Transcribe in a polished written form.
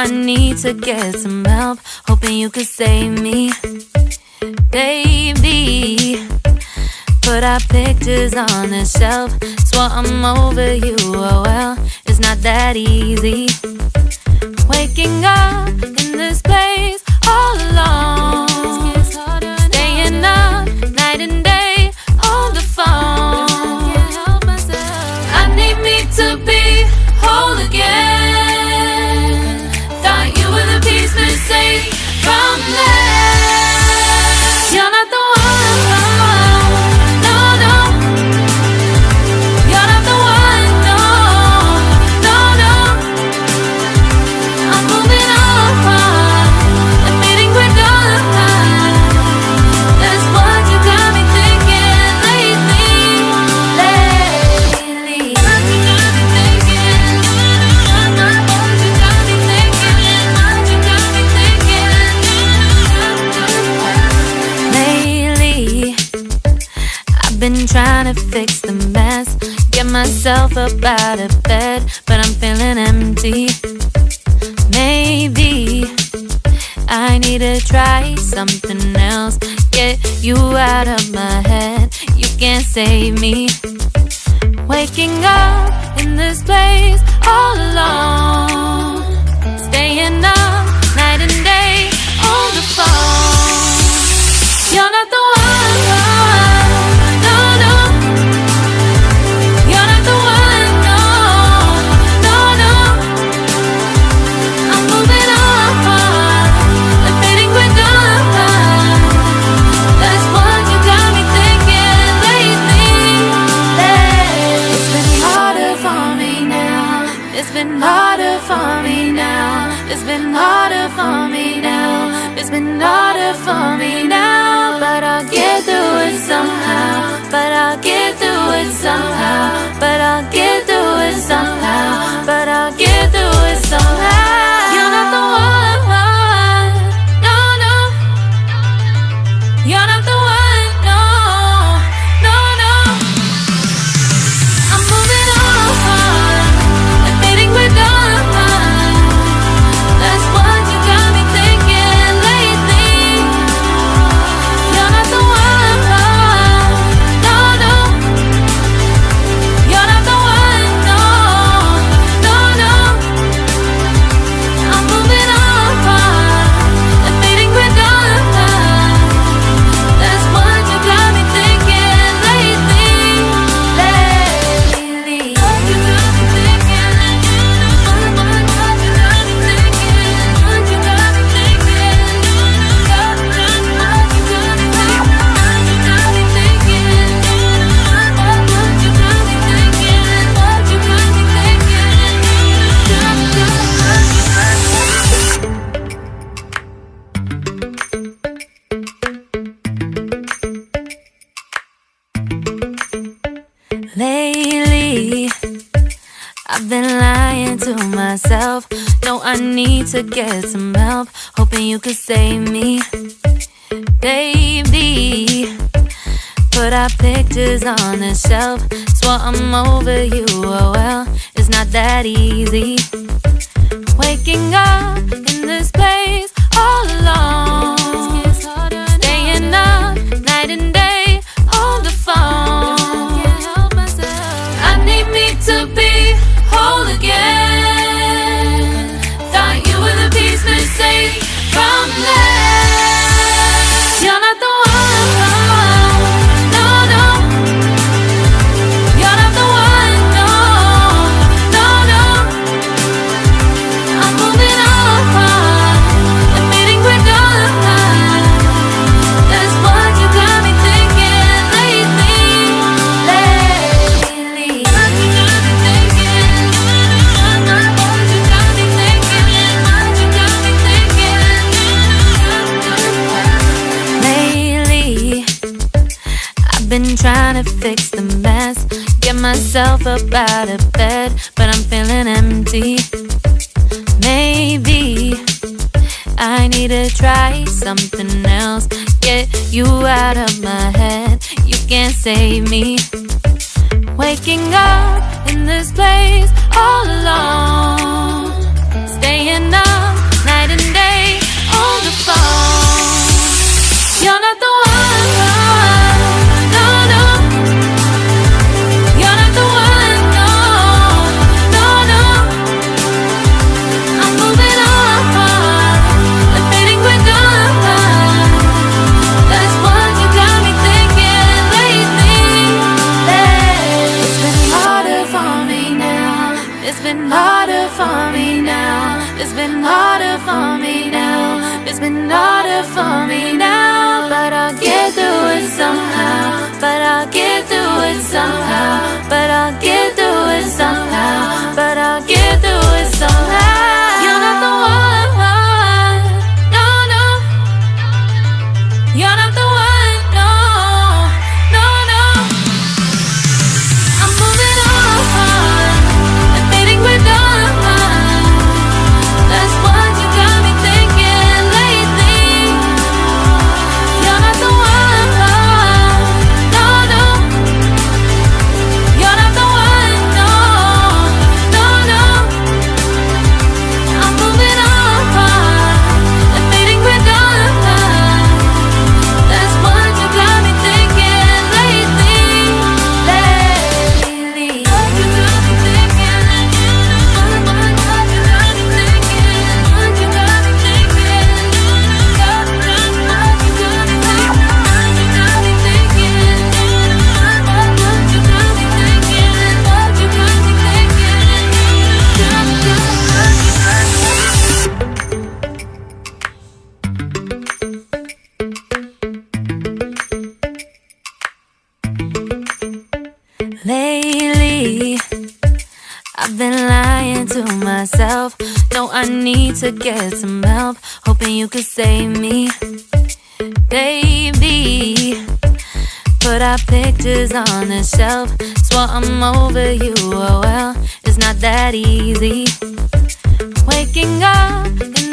I need to get some help, hoping you could save me. Baby, put our pictures on the shelf. Swore I'm over you, oh well, it's not that easy. Waking up in this place all alone, staying up night and day on the phone. I need me to be whole again. Thought you were the piece missing from there. You're not the one, no, no. You're not the one, no, no, no. I'm moving on, admitting we're done. That's what you got me thinking lately. What you got me thinking? What you got me thinking? What you got me thinking? Lately, I've been trying to fix the mess, get myself up out of bed, but I'm feeling empty. Maybe I need to try something else, get you out of my head. You can't save me. Waking up in this place all alone, staying up night and day on the phone. You're not the one, no, no. You're not the one, no, no, no. I'm moving on, admitting we're done. That's what you got me thinking lately. It's been harder for me now. It's been harder for me now. It's been harder for me now. It's been harder for me now. But I'll get through it somehow. But I'll get through it somehow. But I'll get through it somehow. But I'll get through it somehow. You're not the one, no, no. You're not the one, no, no, no. I'm moving on, admitting we're done. That's what you got me thinking lately. You're not the one, no, no. You're not the one, no, no, no. I'm moving on, admitting we're done. That's what you got me thinking lately. What you got me thinking? What you got me thinking? What you got me thinking? What you got me thinking? What you got me thinking? What you got me thinking? What you got me thinking? Lately, I've been lying to myself. No, I need to get some help, hoping you could save me. Baby, put our pictures on the shelf. Swore I'm over you, oh well, it's not that easy. Waking up in this place all alone, staying up night and day on the phone. I need me to be whole again. Thought you were the piece missing from there. You're not the one, no, no. You're not the one, no, no, no. I'm moving on, admitting we're done. That's what you got me thinking lately. What you got me thinking? What you got me thinking? What you got me thinking? Lately, I've been trying to fix the mess, get myself up out of bed, but I'm feeling empty. Maybe I need to try something else, get you out of my head. You can't save me. Waking up in this place all alone, staying up for me now. It's been harder for me now, but I'll get through it somehow. But I'll get through it somehow. But I'll get through it somehow. But I'll get through it somehow. You're not the one, no, no. You're not the one, no, no, no. I'm moving on, admitting we're done. That's what you got me thinking lately. You're not the one, no, no. You're not the one, no, no, no. I'm moving on, admitting we're done. That's what you got me thinking lately, lately. What you got me thinking, what you got me thinking, what you got me thinking, what you got me thinking, what you got me thinking, what you got me thinking, what you got me thinking. Lately, I've been lying to myself. No, I need to get some help. Hoping you could save me, baby. Put our pictures on the shelf. Swore I'm over you, oh well, it's not that easy. Waking up in